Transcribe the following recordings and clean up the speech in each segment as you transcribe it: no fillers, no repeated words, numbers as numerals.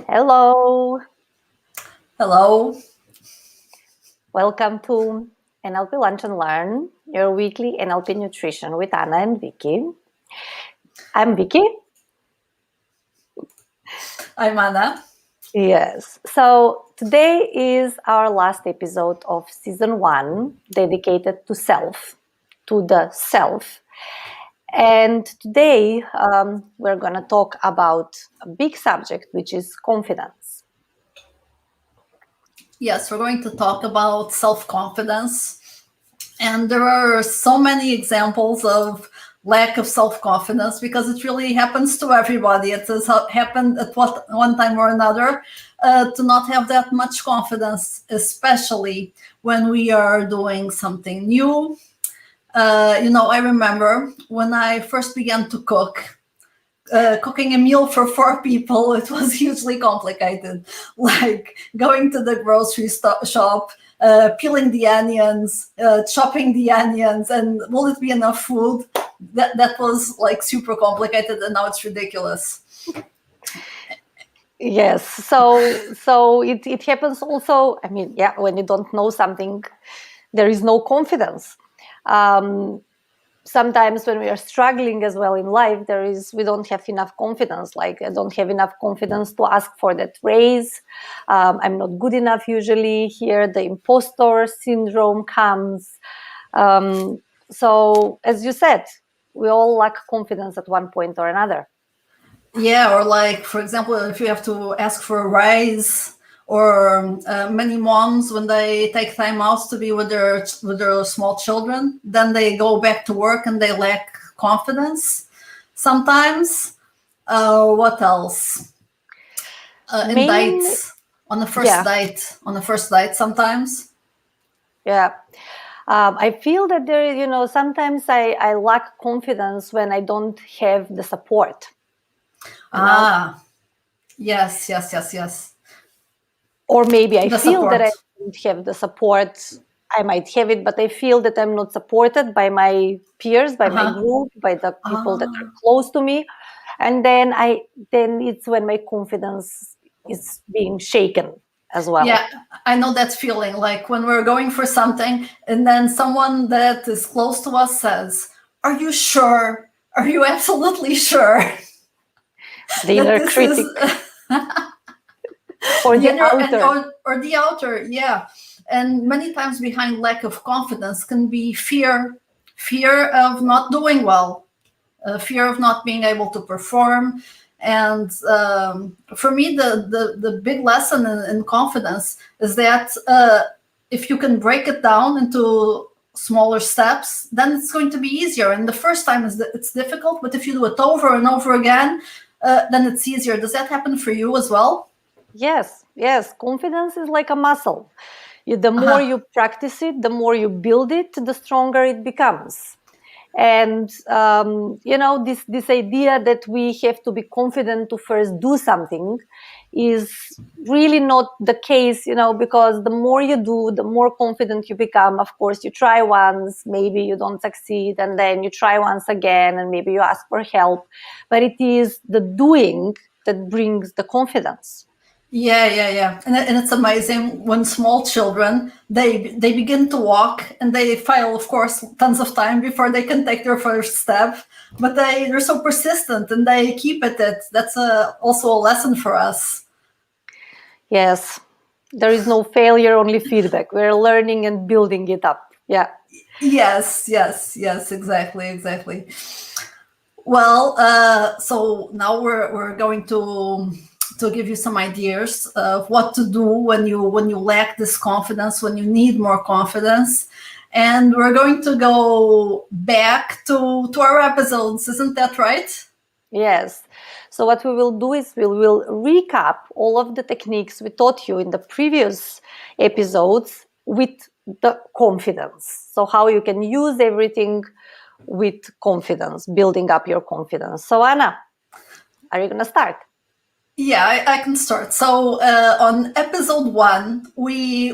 Hello, Hello. welcome to NLP Lunch and Learn, your weekly NLP nutrition with Anna and Vicky. I'm Vicky. I'm Anna. Yes, so today is our last episode of season 1 dedicated to self, to the self. And today we're going to talk about a big subject, which is confidence. Yes, we're going to talk about self-confidence. And there are so many examples of lack of self-confidence because it really happens to everybody. It has happened at one time or another to not have that much confidence, especially when we are doing something new. I remember when I first began to cook. Cooking a meal for 4 people, it was hugely complicated. Like going to the grocery shop, peeling the onions, chopping the onions, and will it be enough food? That was like super complicated, and now it's ridiculous. Yes, so it happens also. I mean, yeah, when you don't know something, there is no confidence. Sometimes when we are struggling as well in life, we don't have enough confidence. Like I don't have enough confidence to ask for that raise. I'm not good enough usually. Here the imposter syndrome comes. So as you said, we all lack confidence at one point or another. Yeah, or like, for example, if you have to ask for a raise, or many moms when they take time out to be with their small children, then they go back to work and they lack confidence sometimes. What else? In dates, on the first date sometimes. Yeah. I feel that there, sometimes I lack confidence when I don't have the support. Yes. Or maybe I The feel that support. I don't have the support. I might have it, but I feel that I'm not supported by my peers, by my group, by the people that are close to me. And then it's when my confidence is being shaken as well. Yeah, I know that feeling, like when we're going for something and then someone that is close to us says, "Are you sure? Are you absolutely sure?" The that inner this critic. is Or the the inner outer. or the outer, yeah. And many times behind lack of confidence can be fear of not doing well, fear of not being able to perform. And for me, the big lesson in confidence is that if you can break it down into smaller steps, then it's going to be easier. And the first time it's difficult, but if you do it over and over again, then it's easier. Does that happen for you as well? Yes. Confidence is like a muscle. The more you practice it, the more you build it, the stronger it becomes. And this idea that we have to be confident to first do something is really not the case, because the more you do, the more confident you become. Of course, you try once, maybe you don't succeed, and then you try once again, and maybe you ask for help. But it is the doing that brings the confidence. Yeah. And it's amazing when small children they begin to walk and they fail, of course, tons of time before they can take their first step. But they're so persistent and they keep at it. That's also a lesson for us. Yes, there is no failure, only feedback. We're learning and building it up. Yeah. Yes, exactly. Well, so now we're going to give you some ideas of what to do when you lack this confidence, when you need more confidence. And we're going to go back to our episodes, isn't that right? Yes. So what we will do is we will recap all of the techniques we taught you in the previous episodes with the confidence. So how you can use everything with confidence, building up your confidence. So Anna, are you going to start? Yeah, I can start. So on episode 1, we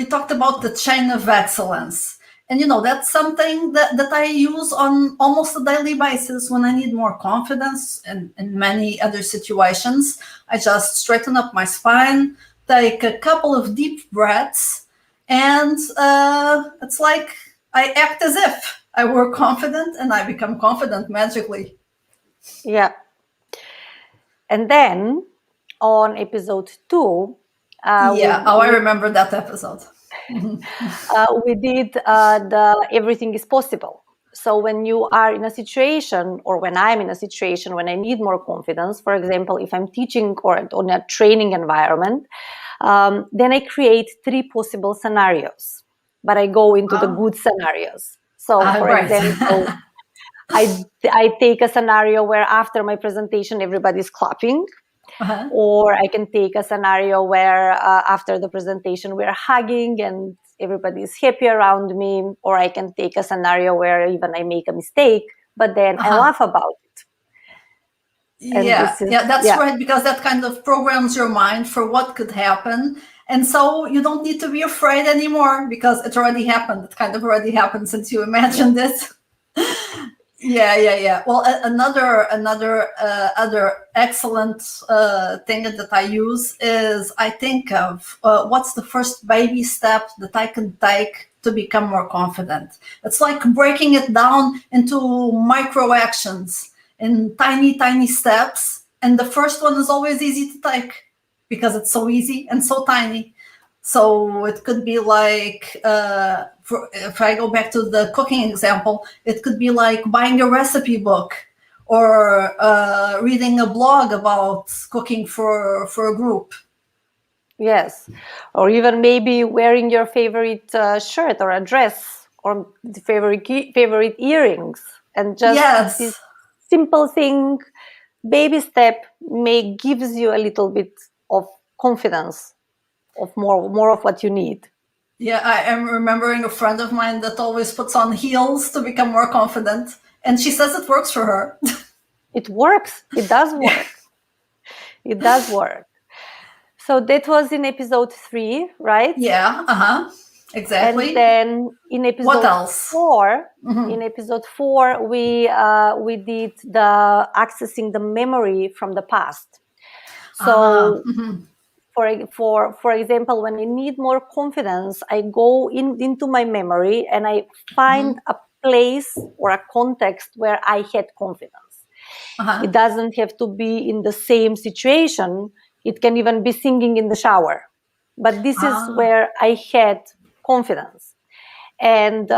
talked about the chain of excellence, And that's something that I use on almost a daily basis when I need more confidence, and in many other situations. I just straighten up my spine, take a couple of deep breaths, and it's like I act as if I were confident, and I become confident magically. Yeah. And then on episode 2, I remember that episode. we did the everything is possible. So when you are in a situation, or when I'm in a situation when I need more confidence, for example, if I'm teaching or on a training environment, then I create 3 possible scenarios, but I go into the good scenarios. So for Right. example, I take a scenario where after my presentation everybody's clapping, or I can take a scenario where after the presentation we're hugging and everybody's happy around me, or I can take a scenario where even I make a mistake, but then I laugh about it. And that's right, because that kind of programs your mind for what could happen. And so you don't need to be afraid anymore, because it already happened. It kind of already happened since you imagined it. Yeah. Well, another other excellent thing that I use is, I think of what's the first baby step that I can take to become more confident. It's like breaking it down into micro actions in tiny steps, and the first one is always easy to take because it's so easy and so tiny. So it could be like, if I go back to the cooking example, it could be like buying a recipe book, or reading a blog about cooking for a group. Yes, or even maybe wearing your favorite shirt or a dress, or the favorite earrings, and just this simple thing, baby step, gives you a little bit of confidence, of more of what you need. Yeah, I am remembering a friend of mine that always puts on heels to become more confident, and she says it works for her. It works. It does work. It does work. So that was in episode 3, right? Yeah, exactly. And then in episode what else? 4, in episode 4, we did the accessing the memory from the past. So for example, when I need more confidence, I go into my memory and I find a place or a context where I had confidence. It doesn't have to be in the same situation. It can even be singing in the shower. But this is where I had confidence. And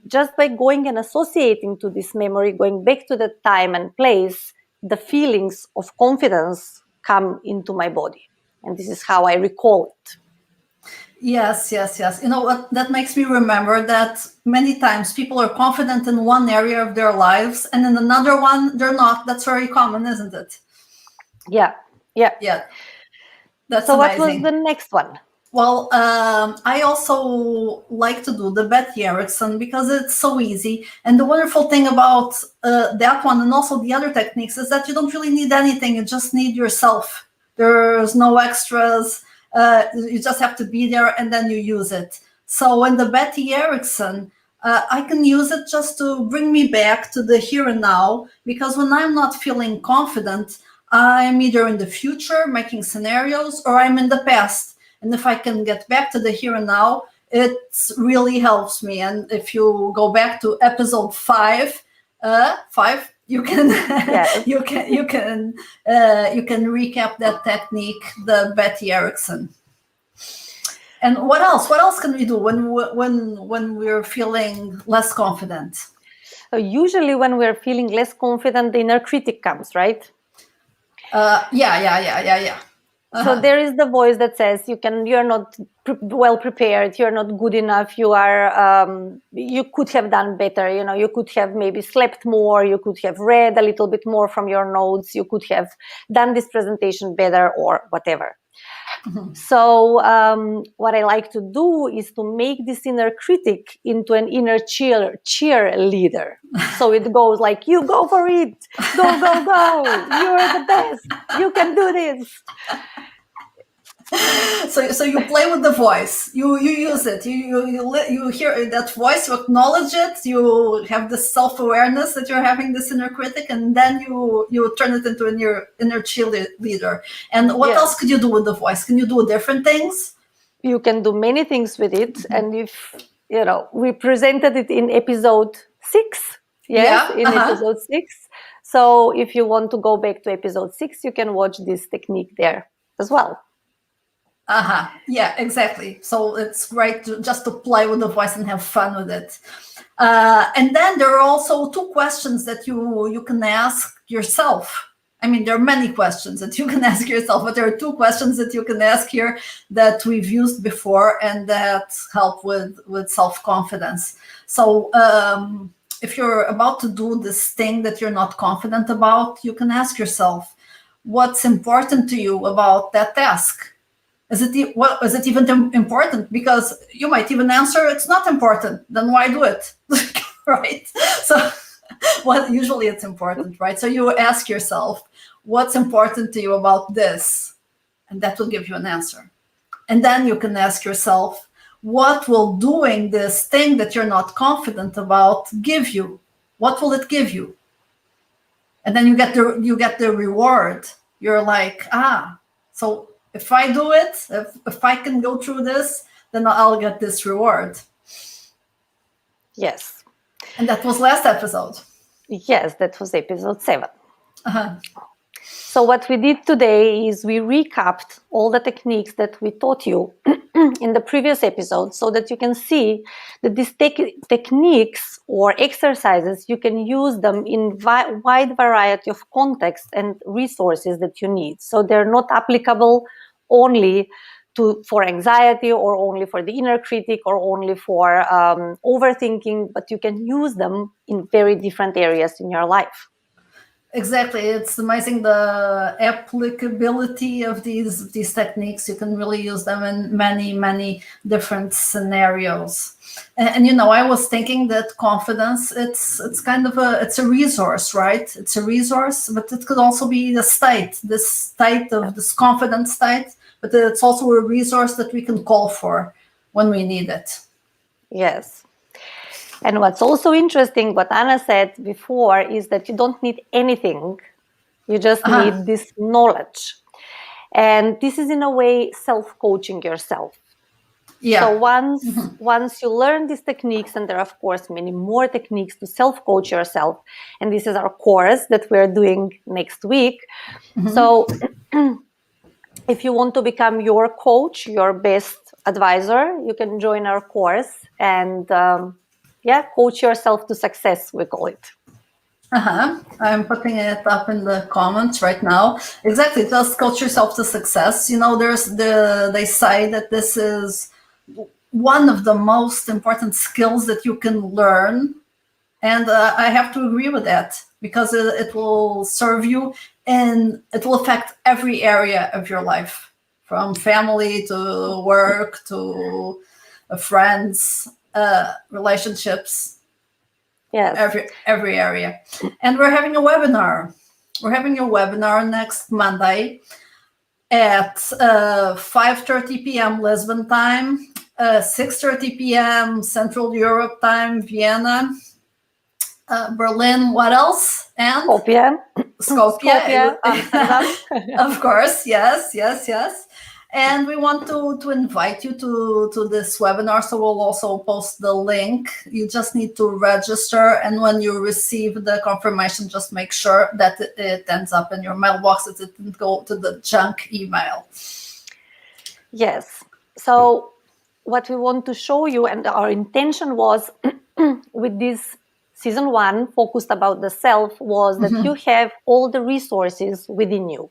just by going and associating to this memory, going back to the time and place, the feelings of confidence come into my body. And this is how I recall it. Yes. You know what? That makes me remember that many times people are confident in one area of their lives, and in another one, they're not. That's very common, isn't it? Yeah. That's so amazing. What was the next one? Well, I also like to do the Betty Erickson because it's so easy. And the wonderful thing about that one, and also the other techniques, is that you don't really need anything. You just need yourself. There's no extras. You just have to be there, and then you use it. So in the Betty Erickson, I can use it just to bring me back to the here and now, because when I'm not feeling confident, I'm either in the future making scenarios, or I'm in the past. And if I can get back to the here and now, it really helps me. And if you go back to episode 5, you can you can recap that technique, the Betty Erickson. And what else? What else can we do when we're feeling less confident? Usually, when we're feeling less confident, the inner critic comes, right? Yeah. So there is the voice that says you're not well prepared, you're not good enough, you could have done better, you could have maybe slept more, you could have read a little bit more from your notes, you could have done this presentation better, or whatever. So what I like to do is to make this inner critic into an inner cheerleader. So it goes like, you go for it, go, you're the best, you can do this. So you play with the voice. You use it. You hear that voice. You acknowledge it. You have this self-awareness that you're having this inner critic, and then you turn it into an inner cheerleader. And what else could you do with the voice? Can you do different things? You can do many things with it, and if we presented it in episode 6. Yes, in episode 6. So if you want to go back to episode 6, you can watch this technique there as well. Yeah, exactly. So it's great just to play with the voice and have fun with it. And then there are also 2 questions that you can ask yourself. I mean, there are many questions that you can ask yourself, but there are 2 questions that you can ask here that we've used before and that help with self-confidence. So if you're about to do this thing that you're not confident about, you can ask yourself, what's important to you about that task? Is it even important? Because you might even answer it's not important. Then why do it? Right? So usually it's important, right? So you ask yourself, what's important to you about this? And that will give you an answer. And then you can ask yourself, what will doing this thing that you're not confident about give you? What will it give you? And then you get the reward. You're like, so if I do it, if I can go through this, then I'll get this reward. Yes. And that was last episode. Yes, that was episode 7. So what we did today is we recapped all the techniques that we taught you in the previous episode so that you can see that these techniques or exercises, you can use them in wide variety of contexts and resources that you need. So they're not applicable only for anxiety or only for the inner critic or only for overthinking, but you can use them in very different areas in your life. Exactly. It's amazing the applicability of these techniques. You can really use them in many different scenarios. And I was thinking that confidence, it's kind of it's a resource, right? It's a resource, but it could also be this state of this confident state, but it's also a resource that we can call for when we need it. Yes. And what's also interesting, what Anna said before, is that you don't need anything. You just need this knowledge. And this is in a way self-coaching yourself. Yeah. So once you learn these techniques, and there are of course many more techniques to self-coach yourself, and this is our course that we're doing next week. So if you want to become your coach, your best advisor, you can join our course and coach yourself to success, we call it. I'm putting it up in the comments right now. Exactly, just coach yourself to success. They say that this is one of the most important skills that you can learn, and I have to agree with that because it will serve you and it will affect every area of your life, from family to work to friends, relationships. Yes. Every area. And we're having a webinar. We're having a webinar next Monday at 5:30 p.m. Lisbon time, 6:30 p.m. Central Europe time, Vienna, Berlin, what else? And Skopje. Of course, yes. And we want to invite you to this webinar. So we'll also post the link. You just need to register. And when you receive the confirmation, just make sure that it ends up in your mailbox, that it didn't go to the junk email. Yes. So what we want to show you, and our intention was with this season 1 focused about the self, was that you have all the resources within you.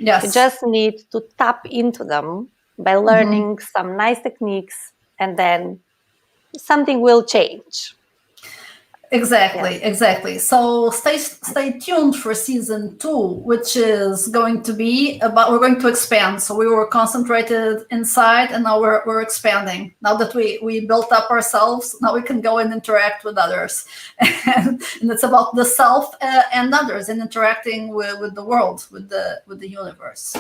Yes. You just need to tap into them by learning some nice techniques, and then something will change. Exactly. So stay tuned for season 2, which is going to be about, we're going to expand. So we were concentrated inside, and now we're expanding. Now that we built up ourselves, now we can go and interact with others. And it's about the self and others, and interacting with the world, with the universe.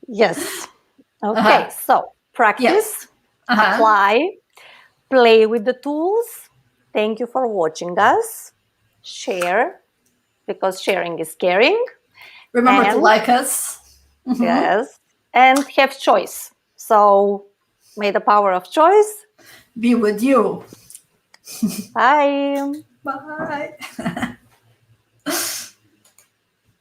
Yes. Okay. So practice, Yes. apply, play with the tools. Thank you for watching us. Share, because sharing is caring. Remember to And like us. yes, and have choice. So may the power of choice Be with you. Bye. Bye.